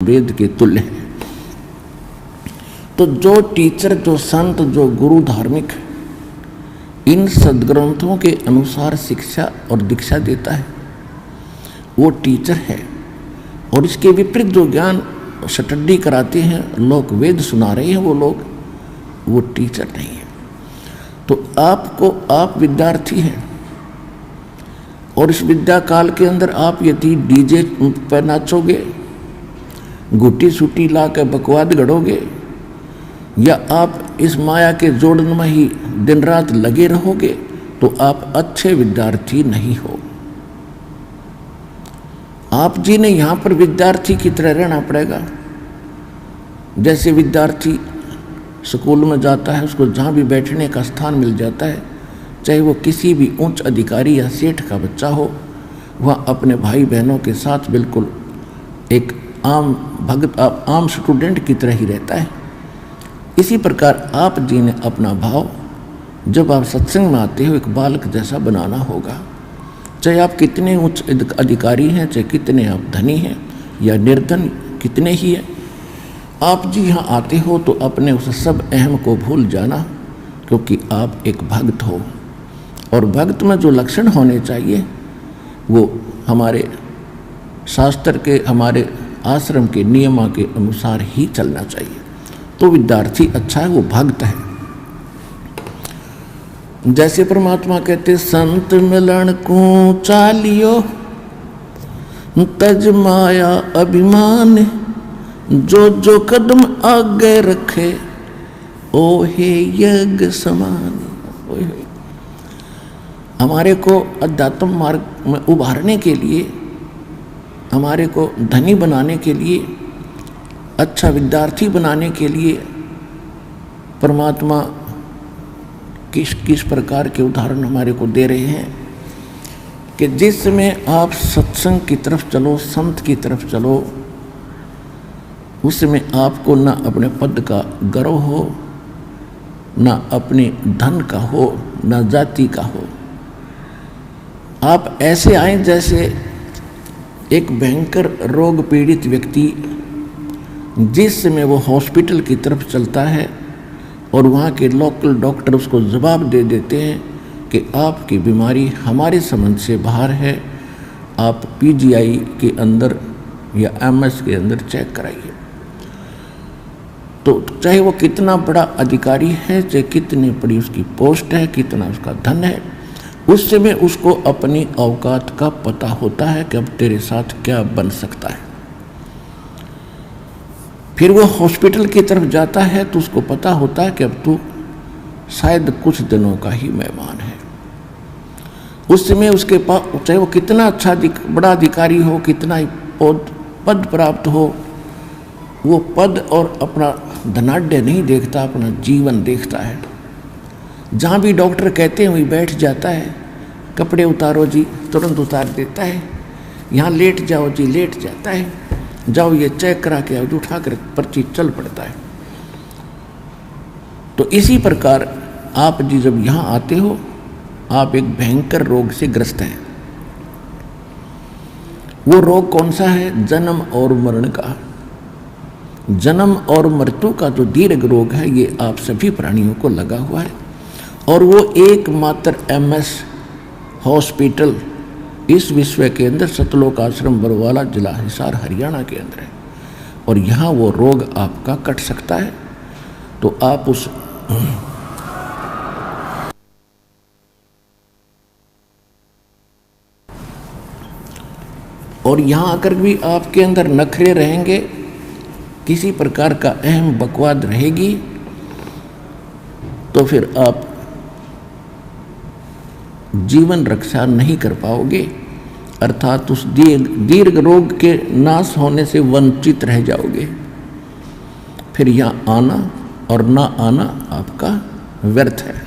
वेद के तुल्य है। तो जो टीचर, जो संत, जो गुरु धार्मिक इन सदग्रंथों के अनुसार शिक्षा और दीक्षा देता है वो टीचर है। और इसके विपरीत जो ज्ञान स्टडी कराते हैं लोग, वेद सुना रहे हैं वो लोग, वो टीचर नहीं है। तो आप विद्यार्थी हैं और इस विद्या काल के अंदर आप यदि डीजे पर नाचोगे, गुटी सूटी ला के बकवाद गढ़ोगे, या आप इस माया के जोड़न में ही दिन रात लगे रहोगे, तो आप अच्छे विद्यार्थी नहीं हो। आप जी ने यहाँ पर विद्यार्थी की तरह रहना पड़ेगा। जैसे विद्यार्थी स्कूल में जाता है, उसको जहाँ भी बैठने का स्थान मिल जाता है, चाहे वो किसी भी उच्च अधिकारी या सेठ का बच्चा हो, वह अपने भाई बहनों के साथ बिल्कुल एक आम भगत, आम स्टूडेंट की तरह ही रहता है। इसी प्रकार आप जी ने अपना भाव जब आप सत्संग में आते हो एक बालक जैसा बनाना होगा। चाहे आप कितने उच्च अधिकारी हैं, चाहे कितने आप धनी हैं या निर्धन कितने ही हैं, आप जी यहाँ आते हो तो अपने उस सब अहम को भूल जाना, क्योंकि आप एक भक्त हो। और भक्त में जो लक्षण होने चाहिए वो हमारे शास्त्र के, हमारे आश्रम के नियमा के अनुसार ही चलना चाहिए। तो विद्यार्थी अच्छा है, वो भक्त है। जैसे परमात्मा कहते संत मिलन को चालियो तज माया अभिमान, जो जो कदम आगे रखे ओ हे यज्ञ समान। हमारे को अध्यात्म मार्ग में उभारने के लिए, हमारे को धनी बनाने के लिए, अच्छा विद्यार्थी बनाने के लिए परमात्मा किस किस प्रकार के उदाहरण हमारे को दे रहे हैं कि जिसमें आप सत्संग की तरफ चलो, संत की तरफ चलो, उसमें आपको ना अपने पद का गर्व हो, ना अपने धन का हो, ना जाति का हो। आप ऐसे आए जैसे एक भयंकर रोग पीड़ित व्यक्ति जिस समय वो हॉस्पिटल की तरफ चलता है और वहाँ के लोकल डॉक्टर उसको जवाब दे देते हैं कि आपकी बीमारी हमारे समझ से बाहर है, आप पीजीआई के अंदर या एमएस के अंदर चेक कराइए। तो चाहे वो कितना बड़ा अधिकारी है, चाहे कितनी बड़ी उसकी पोस्ट है, कितना उसका धन है, उस समय उसको अपनी औकात का पता होता है कि अब तेरे साथ क्या बन सकता है। फिर वो हॉस्पिटल की तरफ जाता है तो उसको पता होता है कि अब तू शायद कुछ दिनों का ही मेहमान है। उस समय उसके पास चाहे वो कितना अच्छा बड़ा अधिकारी हो, कितना ही पद प्राप्त हो, वो पद और अपना धनाढ्य नहीं देखता, अपना जीवन देखता है। जहाँ भी डॉक्टर कहते हैं वहीं बैठ जाता है। कपड़े उतारो जी, तुरंत उतार देता है। यहाँ लेट जाओ जी, लेट जाता है। जाओ ये चेक करा के आओ, उठा कर पर्ची चल पड़ता है। तो इसी प्रकार आप जी जब यहाँ आते हो, आप एक भयंकर रोग से ग्रस्त हैं। वो रोग कौन सा है? जन्म और मरण का। जन्म और मृत्यु का जो दीर्घ रोग है, ये आप सभी प्राणियों को लगा हुआ है। और वो एकमात्र एमएस हॉस्पिटल इस विश्व के अंदर सतलोक आश्रम बरवाला, जिला हिसार, हरियाणा के अंदर है। और यहाँ वो रोग आपका कट सकता है। तो आप उस और यहाँ आकर भी आपके अंदर नखरे रहेंगे, किसी प्रकार का अहम बकवाद रहेगी, तो फिर आप जीवन रक्षा नहीं कर पाओगे, अर्थात उस दीर्घ रोग के नाश होने से वंचित रह जाओगे। फिर यहाँ आना और ना आना आपका व्यर्थ है।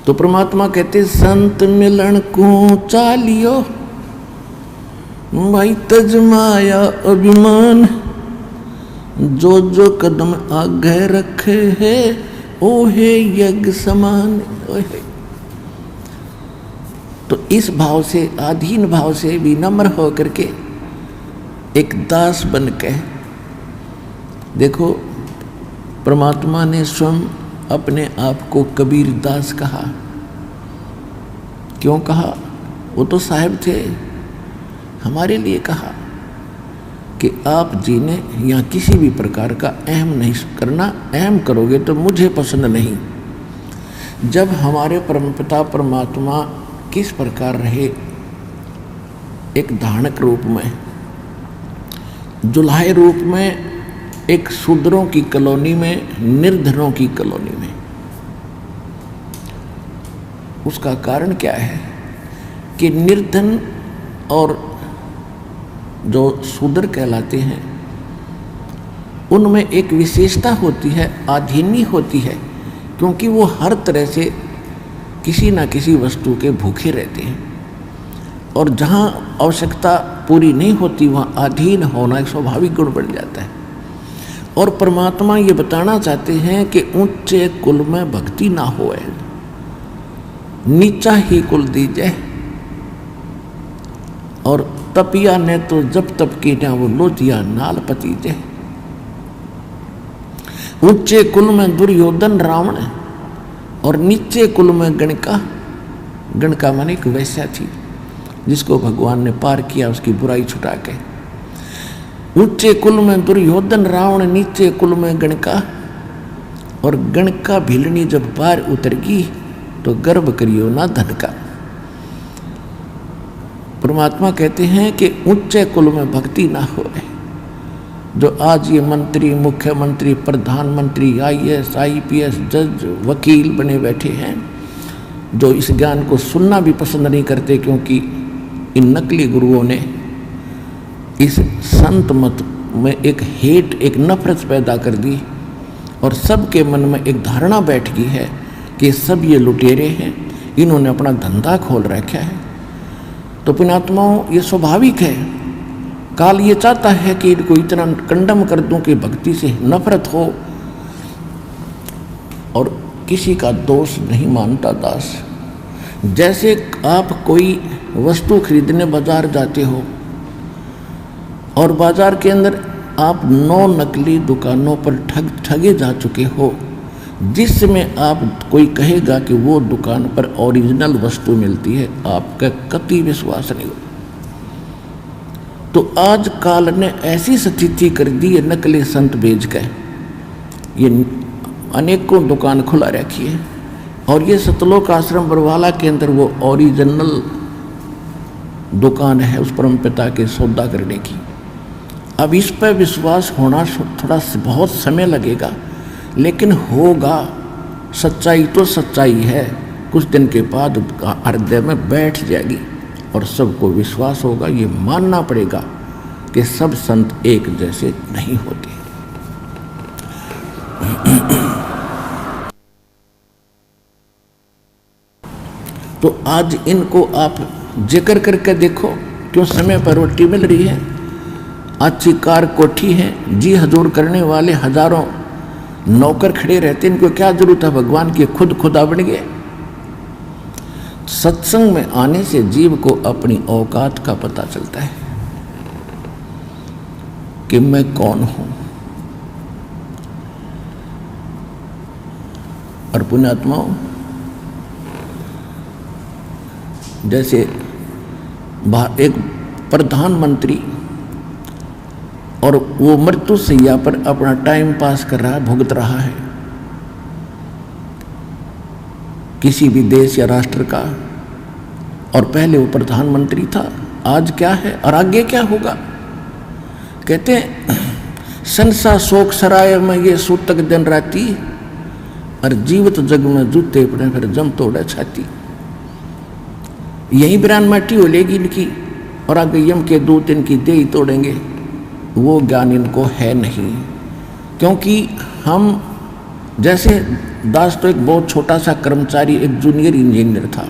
तो परमात्मा कहते संत मिलन को चालियो भाई तजमाया अभिमान, जो जो कदम आगे रखे है ओहे यज्ञ समान। ओहे। तो इस भाव से, अधीन भाव से विनम्र होकर के एक दास बन के देखो, परमात्मा ने स्वयं अपने आप को कबीर दास कहा। क्यों कहा? वो तो साहिब थे, हमारे लिए कहा कि आप जी ने यहाँ किसी भी प्रकार का अहम नहीं करना, अहम करोगे तो मुझे पसंद नहीं। जब हमारे परमपिता परमात्मा किस प्रकार रहे, एक धारणक रूप में, जुल्हाए रूप में, एक शूद्रों की कॉलोनी में, निर्धनों की कॉलोनी में। उसका कारण क्या है कि निर्धन और जो शूद्र कहलाते हैं उनमें एक विशेषता होती है, आधीनी होती है, क्योंकि वो हर तरह से किसी ना किसी वस्तु के भूखे रहते हैं और जहाँ आवश्यकता पूरी नहीं होती वहाँ अधीन होना एक स्वाभाविक गुण बढ़ जाता है। और परमात्मा ये बताना चाहते हैं कि ऊंचे कुल में भक्ति ना होए, नीचा ही कुल दीजिए। और तपिया ने तो जब तप की ना वो लोटिया नाल पतीजे। ऊंचे कुल में दुर्योधन रावण और नीचे कुल में गणका। गणका माने एक वैश्या थी जिसको भगवान ने पार किया उसकी बुराई छुटा के। ऊंचे कुल में दुर्योधन रावण, नीचे कुल में गणका। और गणका भिलनी जब पार उतरगी तो गर्व करियो ना धन का। परमात्मा कहते हैं कि ऊंचे कुल में भक्ति ना होए। जो आज ये मंत्री, मुख्यमंत्री, प्रधानमंत्री, IAS, IPS, जज, वकील बने बैठे हैं, जो इस ज्ञान को सुनना भी पसंद नहीं करते, क्योंकि इन नकली गुरुओं ने इस संत मत में एक हेट, एक नफरत पैदा कर दी और सबके मन में एक धारणा बैठ गई है कि सब ये लुटेरे हैं, इन्होंने अपना धंधा खोल रखा है। तो पुण्यात्माओं, ये स्वाभाविक है। काल ये चाहता है कि इनको इतना कंडम कर दूं कि भक्ति से नफरत हो। और किसी का दोष नहीं मानता दास। जैसे आप कोई वस्तु खरीदने बाजार जाते हो और बाजार के अंदर आप 9 नकली दुकानों पर ठगे जा चुके हो, जिसमें आप कोई कहेगा कि वो दुकान पर ओरिजिनल वस्तु मिलती है, आपका कतई विश्वास नहीं हो। तो आज काल ने ऐसी स्थिति कर दी है, नकली संत बेच के ये अनेकों दुकान खुला रखी है। और ये सतलोक आश्रम बरवाला के अंदर वो ओरिजिनल दुकान है उस परम पिता के सौदा करने की। अब इस पर विश्वास होना थोड़ा बहुत समय लगेगा, लेकिन होगा। सच्चाई तो सच्चाई है, कुछ दिन के बाद हृदय में बैठ जाएगी और सबको विश्वास होगा। ये मानना पड़ेगा कि सब संत एक जैसे नहीं होते। तो आज इनको आप जिक्र करके देखो, क्यों समय पर रोटी मिल रही है, अच्छी कार कोठी है, जी हजूर करने वाले हजारों नौकर खड़े रहते, इनको क्या जरूरत है भगवान की, खुद खुदा बन गए। सत्संग में आने से जीव को अपनी औकात का पता चलता है कि मैं कौन हूं। और पुण्यात्माओं, जैसे एक प्रधानमंत्री और वो मृत्यु सैया पर अपना टाइम पास कर रहा है, भुगत रहा है किसी भी देश या राष्ट्र का, और पहले वो प्रधानमंत्री था, आज क्या है और आगे क्या होगा। कहते हैं संसा शोक सराय में ये सूतक दिन राती, और जीवित जग में जूते पड़े फिर जम तोड़े छाती। यही बिरान माटी हो लेगी इनकी, और आगे यम के दूत इनकी देह तोड़ेंगे। वो ज्ञान इनको है नहीं, क्योंकि हम जैसे दास तो एक बहुत छोटा सा कर्मचारी, एक जूनियर इंजीनियर था,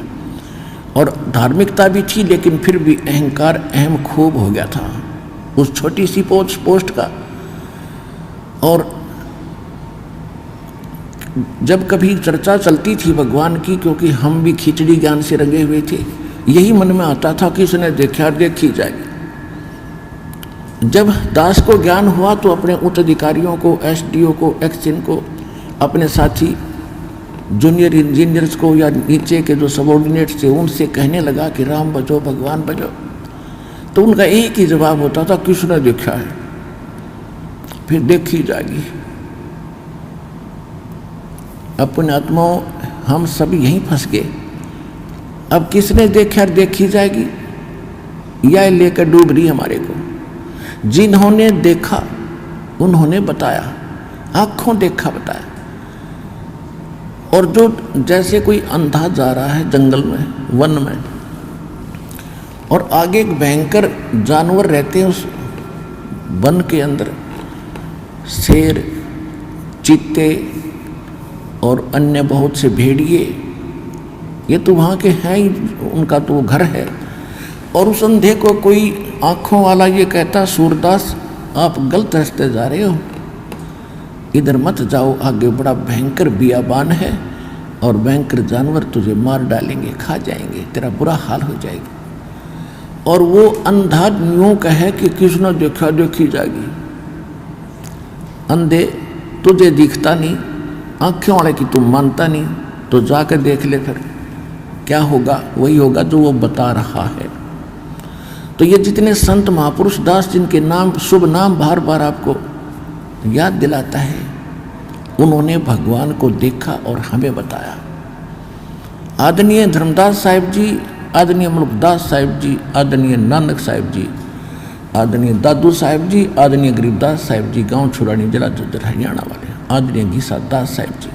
और धार्मिकता भी थी, लेकिन फिर भी अहंकार अहम खूब हो गया था उस छोटी सी पोस्ट का। और जब कभी चर्चा चलती थी भगवान की, क्योंकि हम भी खिचड़ी ज्ञान से रंगे हुए थे, यही मन में आता था कि इसने देखा देखी जाएगी। जब दास को ज्ञान हुआ तो अपने उच्च अधिकारियों को, एसडीओ को, एक्सिन को, अपने साथी जूनियर इंजीनियर्स को या नीचे के जो सबॉर्डिनेट्स थे उनसे कहने लगा कि राम भजो भगवान भजो। तो उनका एक ही जवाब होता था, किसने देखा है, फिर देखी जाएगी। अपने आत्माओं हम सब यहीं फंस गए। अब किसने देखा देखी जाएगी, यह लेकर डूब रही हमारे को। जिन्होंने देखा उन्होंने बताया, आंखों देखा बताया। और जो जैसे कोई अंधा जा रहा है जंगल में, वन में, और आगे एक भयंकर जानवर रहते हैं उस वन के अंदर, शेर, चीते और अन्य बहुत से भेड़िए, ये तो वहाँ के हैं ही, उनका तो घर है। और उस अंधे को कोई आँखों वाला ये कहता, सूरदास आप गलत रास्ते जा रहे हो, इधर मत जाओ, आगे बड़ा भयंकर बियाबान है और भयंकर जानवर तुझे मार डालेंगे, खा जाएंगे, तेरा बुरा हाल हो जाएगा। और वो अंधा यूँ कहे कि किसने देखा देखी जाएगी। अंधे तुझे दिखता नहीं, आँखें वाले की तुम मानता नहीं, तो जाकर देख ले, फिर क्या होगा, वही होगा जो वो बता रहा है। तो ये जितने संत महापुरुष दास, जिनके नाम, शुभ नाम बार बार आपको याद दिलाता है, उन्होंने भगवान को देखा और हमें बताया। आदरणीय धर्मदास साहिब जी, आदरणीय मुल्कदास साहिब जी, आदरणीय नानक साहिब जी, आदरणीय दादू साहिब जी, आदरणीय गरीबदास साहिब जी, गांव छुरानी, जिला झज्जर, हरियाणा वाले, आदरणीय गीसा दास साहिब जी,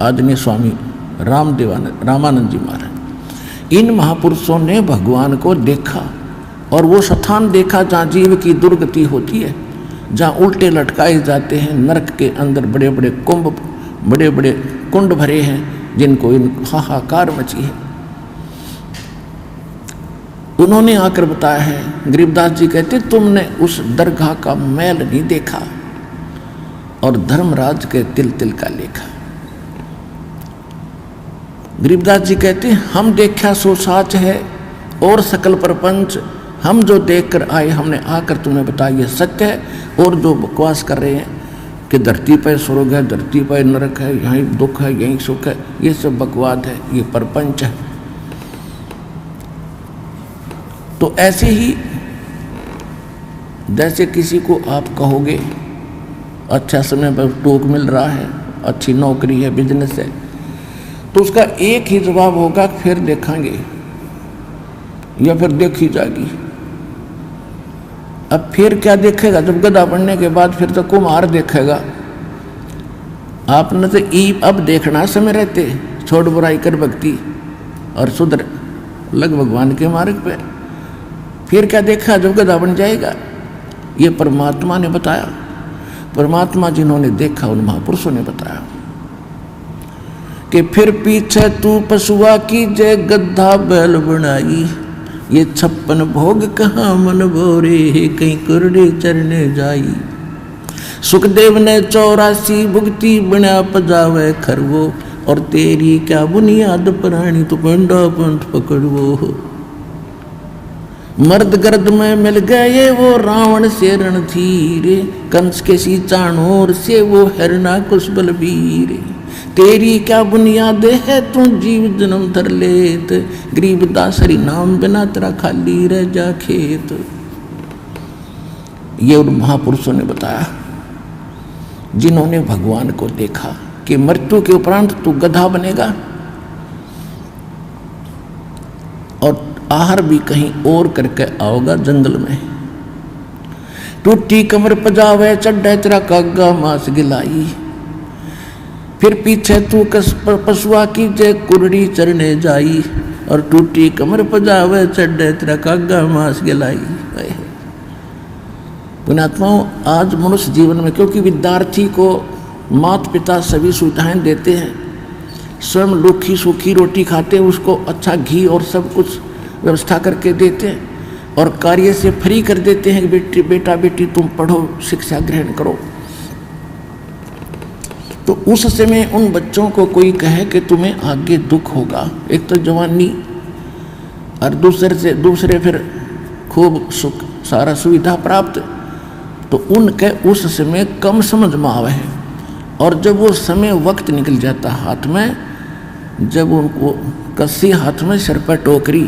आदरणीय स्वामी रामानंद जी महाराज, इन महापुरुषों ने भगवान को देखा। और वो स्थान देखा जहाँ जीव की दुर्गति होती है, जहाँ उल्टे लटकाए जाते हैं, नरक के अंदर बड़े बड़े कुंभ, बड़े बड़े कुंड भरे हैं, जिनको इन हाहाकार मची है। उन्होंने आकर बताया है। गरीबदास जी कहते, तुमने उस दरगाह का मैल नहीं देखा और धर्मराज के तिल तिल का लेखा। गरीबदास जी कहते, हम देखा सो साच है और सकल प्रपंच, हम जो देख कर आए हमने आकर तुम्हें बताया ये सत्य है। और जो बकवास कर रहे हैं कि धरती पर स्वर्ग है, धरती पर नरक है, यहीं दुख है, यहीं सुख है, ये सब बकवाद है, ये प्रपंच है। तो ऐसे ही जैसे किसी को आप कहोगे अच्छा समय पर टोक मिल रहा है, अच्छी नौकरी है, बिजनेस है, तो उसका एक ही जवाब होगा, फिर देखेंगे या फिर देखी जाएगी। अब फिर क्या देखेगा, जब गधा पढ़ने के बाद फिर तो कुम्हार देखेगा। आपने तो अब देखना समय रहते, छोड़ बुराई कर भक्ति और सुधर लग भगवान के मार्ग पे। फिर क्या देखा जब गधा बन जाएगा। ये परमात्मा ने बताया, परमात्मा जिन्होंने देखा उन महापुरुषों ने बताया कि फिर पीछे तू पशुआ की जय गद्धा बैल बनाई, ये 56 भोग कहाँ मन भोरे, कहीं कुरडे चरने जाई। सुखदेव ने 84 भुगती बना पजावे खरवो, और तेरी क्या बुनियाद प्राणी तू पंडा पंथ पकड़वो। मर्द गर्द में मिल गए वो रावण से रणधीर, कंस के सी चाणोर से वो हरना कुश बलबीर। तेरी क्या बुनियाद है तू जीव जन्म धर लेत, गरीबदास हरि नाम बिना तेरा खाली रह जा खेत। ये उन महापुरुषों ने बताया जिन्होंने भगवान को देखा कि मृत्यु के उपरांत तू गधा बनेगा और आहार भी कहीं और करके आओगा जंगल में। टूटी कमर पजावे चढ़े तेरा कागा मांस गिलाई, फिर पीछे तू पशुआ की जय कुरड़ी चरने जाई, और टूटी कमर पजावे चढ़े तेरा कागा मांस गिलाई। पुण्यात्माओं, आज मनुष्य जीवन में क्योंकि विद्यार्थी को माता पिता सभी सुविधाएं देते हैं, स्वयं लोखी सूखी रोटी खाते, उसको अच्छा घी और सब कुछ व्यवस्था करके देते हैं और कार्य से फ्री कर देते हैं कि बेटा बेटी तुम पढ़ो, शिक्षा ग्रहण करो। तो उस समय उन बच्चों को कोई कहे कि तुम्हें आगे दुख होगा, एक तो जवानी और दूसरे फिर खूब सुख सारा सुविधा प्राप्त, तो उनके उस समय कम समझ में आवे है। और जब वो समय वक्त निकल जाता हाथ में, जब उनको कस्सी हाथ में सिर पर टोकरी,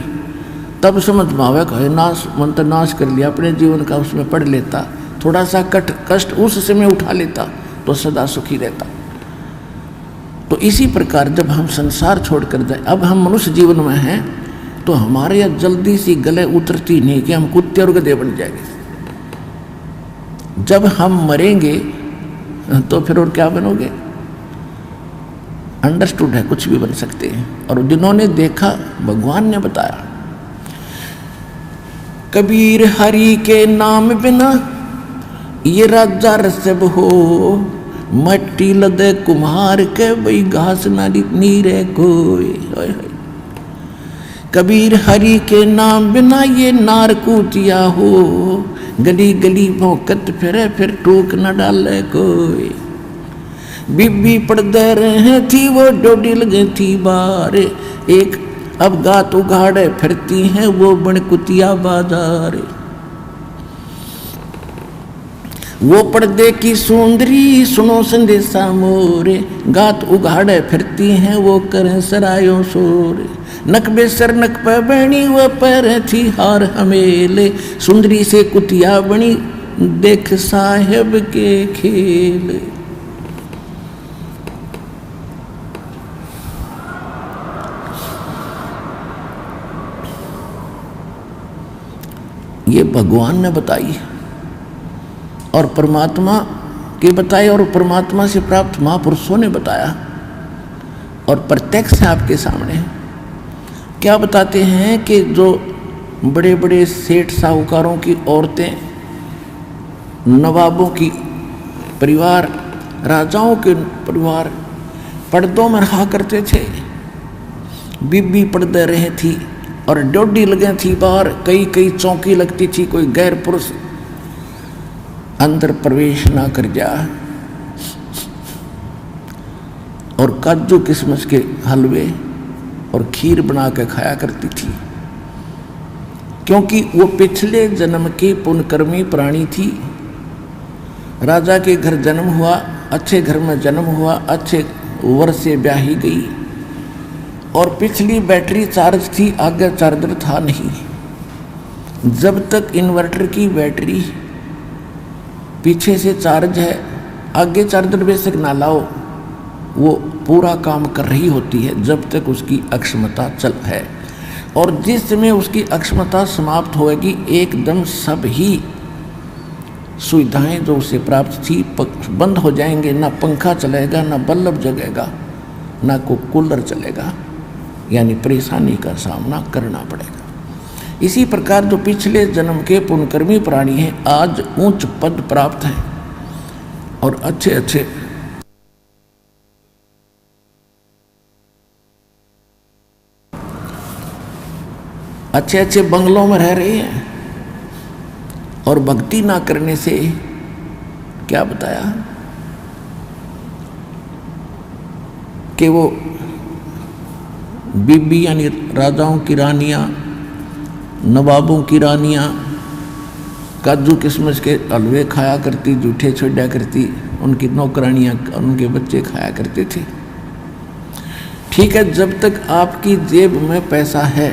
तब समझ में आवे कहे नाश मंत्र नाश कर लिया अपने जीवन का, उसमें पढ़ लेता, थोड़ा सा कष्ट उस समय उठा लेता तो सदा सुखी रहता। तो इसी प्रकार जब हम संसार छोड़कर जाए, अब हम मनुष्य जीवन में हैं, तो हमारे यहाँ जल्दी सी गले उतरती नहीं कि हम कुत्ते और गधे बन जाएंगे। जब हम मरेंगे तो फिर और क्या बनोगे? अंडरस्टूड है, कुछ भी बन सकते हैं। और जिन्होंने देखा, भगवान ने बताया, कबीर हरि के नाम बिना ये राजा रसब हो, मट्टी लदे कुम्हार के वही घास ना नीरे कोई। कबीर हरि के नाम बिना ये नार कूटिया हो, गली गली भौंकत फिरे फिर टोक न डाले कोई। बीबी पड़दे रहे थी वो डोडी लगे थी बार, एक अब गात उगाड़े फिरती हैं वो बनकुतिया बाजार। वो पर्दे की सुंदरी सुनो संदेशा मोरे, गात उगाड़े फिरती हैं वो करें सरायों शोर। नक बेसर नक पे बनी वो पैर थी हार हमेले, सुंदरी से कुतिया बनी देख साहेब के खेल। ये भगवान ने बताई और परमात्मा के बताए और परमात्मा से प्राप्त महापुरुषों ने बताया और प्रत्यक्ष है आपके सामने। क्या बताते हैं कि जो बड़े बड़े सेठ साहूकारों की औरतें, नवाबों की परिवार, राजाओं के परिवार पर्दों में रहा करते थे, बीबी पर्दे रहे थी और डोडी लगे थी बाहर, कई कई चौकी लगती थी, कोई गैर पुरुष अंदर प्रवेश ना कर जा। और काजू किशमिश के हलवे और खीर बना के खाया करती थी, क्योंकि वो पिछले जन्म की पुण्यकर्मी प्राणी थी। राजा के घर जन्म हुआ, अच्छे घर में जन्म हुआ, अच्छे वर से ब्याही गई और पिछली बैटरी चार्ज थी, आगे चार्जर था नहीं। जब तक इन्वर्टर की बैटरी पीछे से चार्ज है, आगे चार्जर बेशक ना लाओ, वो पूरा काम कर रही होती है जब तक उसकी अक्षमता चल है। और जिस समय उसकी अक्षमता समाप्त होगी, एकदम सब ही सुविधाएं जो उसे प्राप्त थी बंद हो जाएंगे। ना पंखा चलेगा, ना बल्ब जगेगा, ना को कूलर चलेगा, यानी परेशानी का सामना करना पड़ेगा। इसी प्रकार जो पिछले जन्म के पुण्यकर्मी प्राणी हैं, आज उच्च पद प्राप्त हैं और अच्छे अच्छे बंगलों में रह रहे हैं और भक्ति ना करने से क्या बताया कि वो बीबी यानी राजाओं की रानियां, नवाबों की रानियां काजू किशमिश के हलवे खाया करती, जूठे छोड़ा करती, उनकी नौकरानियां, उनके बच्चे खाया करते थे। ठीक है, जब तक आपकी जेब में पैसा है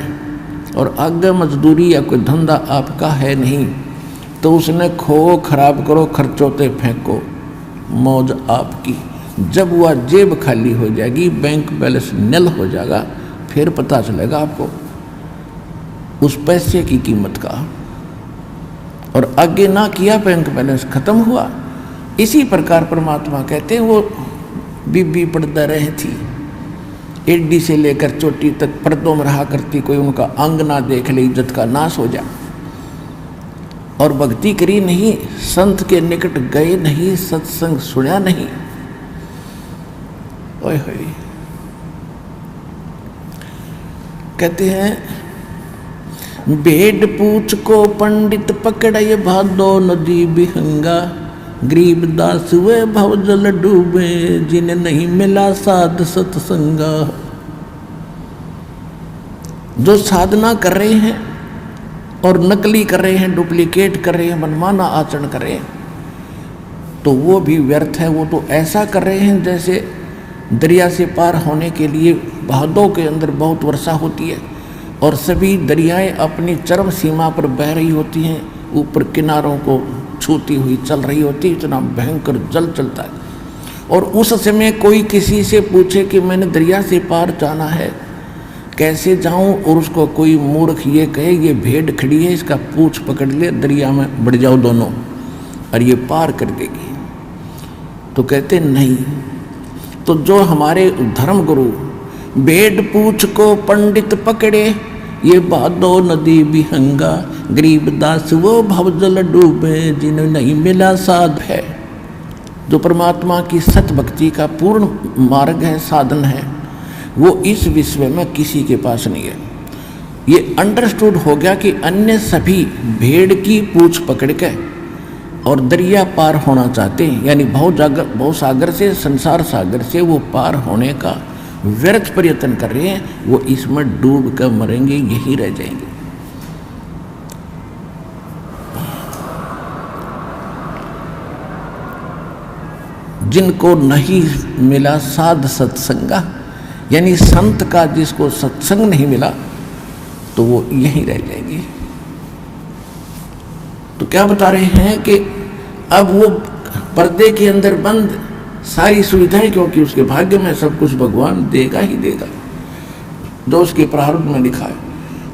और आगे मजदूरी या कोई धंधा आपका है नहीं, तो उसने खो खराब करो, खर्चों ते फेंको, मौज आपकी। जब वह जेब खाली हो जाएगी, बैंक बैलेंस निल हो जाएगा, फिर पता चलेगा आपको उस पैसे की कीमत का। और आगे ना किया, बैंक बैलेंस खत्म हुआ। इसी प्रकार परमात्मा कहते हैं वो बीबी पर्दा रही थी, एडी से लेकर चोटी तक पर्दों में रहा करती, कोई उनका अंग ना देख ले, इज्जत का नाश हो जाए। और भक्ति करी नहीं, संत के निकट गए नहीं, सत्संग सुना नहीं। ओए होए, कहते हैं, भेड़ पूछ को पंडित पकड़े भादो नदी बिहंगा, गरीब दास वे भव जल डूबे, जिन्हें नहीं मिला साध सत्संगा। जो साधना कर रहे हैं और नकली कर रहे हैं, डुप्लीकेट कर रहे हैं, मनमाना आचरण कर रहे हैं, तो वो भी व्यर्थ है। वो तो ऐसा कर रहे हैं जैसे दरिया से पार होने के लिए भादों के अंदर बहुत वर्षा होती है और सभी दरियाएं अपनी चरम सीमा पर बह रही होती हैं, ऊपर किनारों को छूती हुई चल रही होती है, इतना भयंकर जल चलता है। और उस समय कोई किसी से पूछे कि मैंने दरिया से पार जाना है, कैसे जाऊं, और उसको कोई मूर्ख ये कहे ये भेड़ खड़ी है, इसका पूंछ पकड़ ले, दरिया में बढ़ जाओ दोनों और ये पार कर देगी, तो कहते नहीं। तो जो हमारे धर्म गुरु भेड़ पूछ को पंडित पकड़े, ये भादो नदी बिहंगा, गरीब दास वो भव जल डूबे, जिन्हें नहीं मिला साध है। जो परमात्मा की सत भक्ति का पूर्ण मार्ग है, साधन है, वो इस विश्व में किसी के पास नहीं है। ये अंडरस्टूड हो गया कि अन्य सभी भेड़ की पूंछ पकड़ के और दरिया पार होना चाहते हैं, यानी भव सागर से, संसार सागर से वो पार होने का व्यर्थ प्रयत्न कर रहे हैं। वो इसमें डूब कर मरेंगे, यही रह जाएंगे। जिनको नहीं मिला साध सत्संगा, यानी संत का जिसको सत्संग नहीं मिला, तो वो यहीं रह जाएंगे। तो क्या बता रहे हैं कि अब वो पर्दे के अंदर बंद सारी सुविधाएं, क्योंकि उसके भाग्य में सब कुछ भगवान देगा ही देगा जो उसके प्रारब्ध में लिखा है।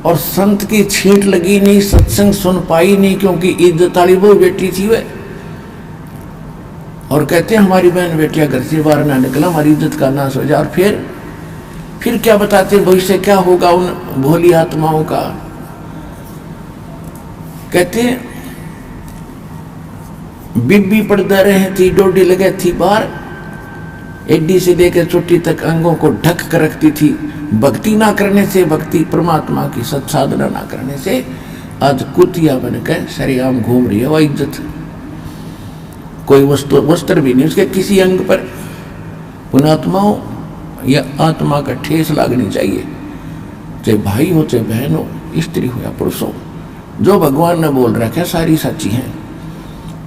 और संत की छींट लगी नहीं, सत्संग सुन पाई नहीं, क्योंकि इज्जत वाली वो बेटी थी वह। और कहते हैं हमारी बहन बेटियां घर से बाहर ना निकला, हमारी इज्जत का नाश हो जाए। और फिर क्या बताते भविष्य क्या होगा उन भोली आत्माओं का। कहते हैं बीबी पर्दा रहे थी, डोडी लगे थी बाहर, एडी से लेकर चोटी तक अंगों को ढक कर रखती थी। भक्ति ना करने से, भक्ति परमात्मा की सत्साधना ना करने से आज कुतिया बनकर सरेआम घूम रही है। वह इज्जत कोई वस्त्र भी नहीं उसके किसी अंग पर। पुणात्माओं या आत्मा का ठेस लागनी चाहिए, चाहे भाई हो, चाहे बहन हो, स्त्री हो या पुरुष हो। जो भगवान ने बोल रखा है सारी सच्ची हैं।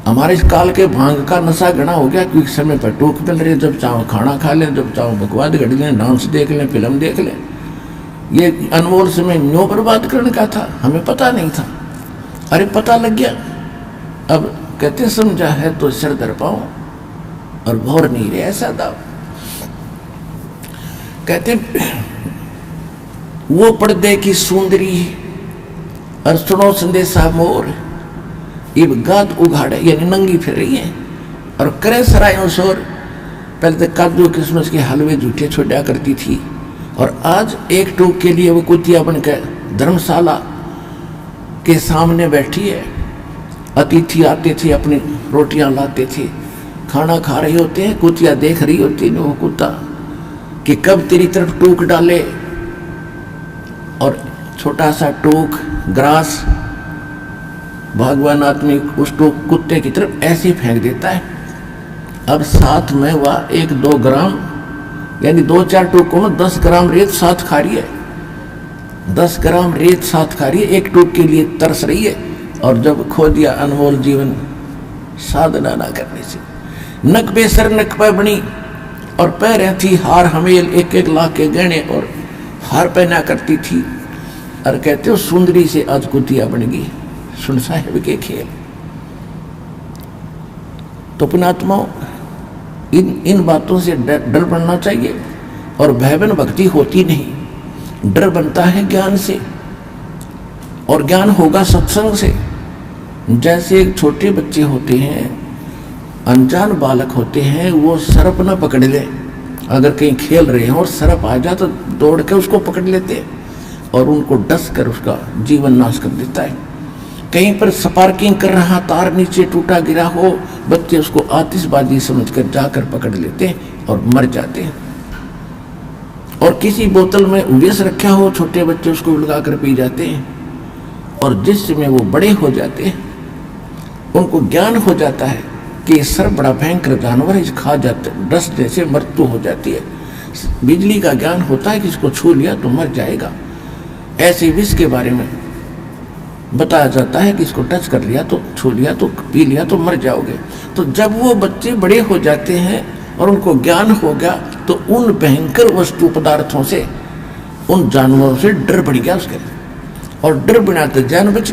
हमारे इस काल के भांग का नशा घना हो गया, क्योंकि समय पर टोक मिल रही है, जब चाहो खाना खा लें, जब चाहो बकवाद घड़ लें, डांस देख लें, फिल्म देख लें। ये अनमोल समय न्यों बर्बाद करने का था, हमें पता नहीं था। अरे पता लग गया। अब कहते समझा है तो सिर दर पाओ और भौर नहीं रहे, ऐसा दाव। कहते वो पर्दे की सुंदरी और सुनो संदेशा मोर, ये गात उघाड़े, यानी नंगी फिर रही है और करे सरायों शोर। पहले तो काजू किस्मस के हलवे झूठे छोड़ा करती थी, और आज एक टूक के लिए वो कुतिया बनकर धर्मशाला के सामने बैठी है। अतिथि आते थे, अपनी रोटियां लाते थे, खाना खा रहे होते हैं, कुतिया देख रही होती है वो कुत्ता कि कब तेरी तरफ टूक डाले। और छोटा सा टूक ग्रास भगवान आदमी उस टूक कुत्ते की तरफ ऐसे फेंक देता है। अब साथ में वह 1-2 ग्राम, यानी 2-4 टूकों में 10 ग्राम रेत साथ खा रही है। 10 ग्राम रेत साथ खा रही है, एक टूक के लिए तरस रही है। और जब खो दिया अनमोल जीवन साधना ना करने से। नक बेसर नक पे बनी और पैर थी हार हमेल, 1-1 लाख के गहने और हार पहना करती थी। और कहते हो सुंदरी से आज कुतिया बन गई, सुन साहेब के खेल। तो पुणात्माओं, इन बातों से डर बनना चाहिए। और भयवन भक्ति होती नहीं, डर बनता है ज्ञान से, और ज्ञान होगा सत्संग से। जैसे एक छोटे बच्चे होते हैं, अनजान बालक होते हैं, वो सर्प न पकड़ ले, अगर कहीं खेल रहे हैं और सर्प आ जाए तो दौड़ के उसको पकड़ लेते हैं और उनको डस कर उसका जीवन नाश कर देता है। कहीं पर स्पार्किंग कर रहा, तार नीचे टूटा गिरा हो, बच्चे उसको आतिशबाजी समझकर जाकर पकड़ लेते हैं और मर जाते हैं। और किसी बोतल में विष रखा हो, छोटे बच्चे उसको लगा कर पी जाते हैं, और जिस समय वो बड़े हो जाते हैं उनको ज्ञान हो जाता है कि ये सर बड़ा भयंकर जानवर है, इस खा जाते डस जैसे मृत्यु हो जाती है। बिजली का ज्ञान होता है कि इसको छू लिया तो मर जाएगा। ऐसे विष के बारे में बताया जाता है कि इसको टच कर लिया तो, छू लिया तो, पी लिया तो मर जाओगे। तो जब वो बच्चे बड़े हो जाते हैं और उनको ज्ञान हो गया तो उन भयंकर वस्तु पदार्थों से, उन जानवरों से डर बढ़ गया उसके, और डर बिना तो जान बच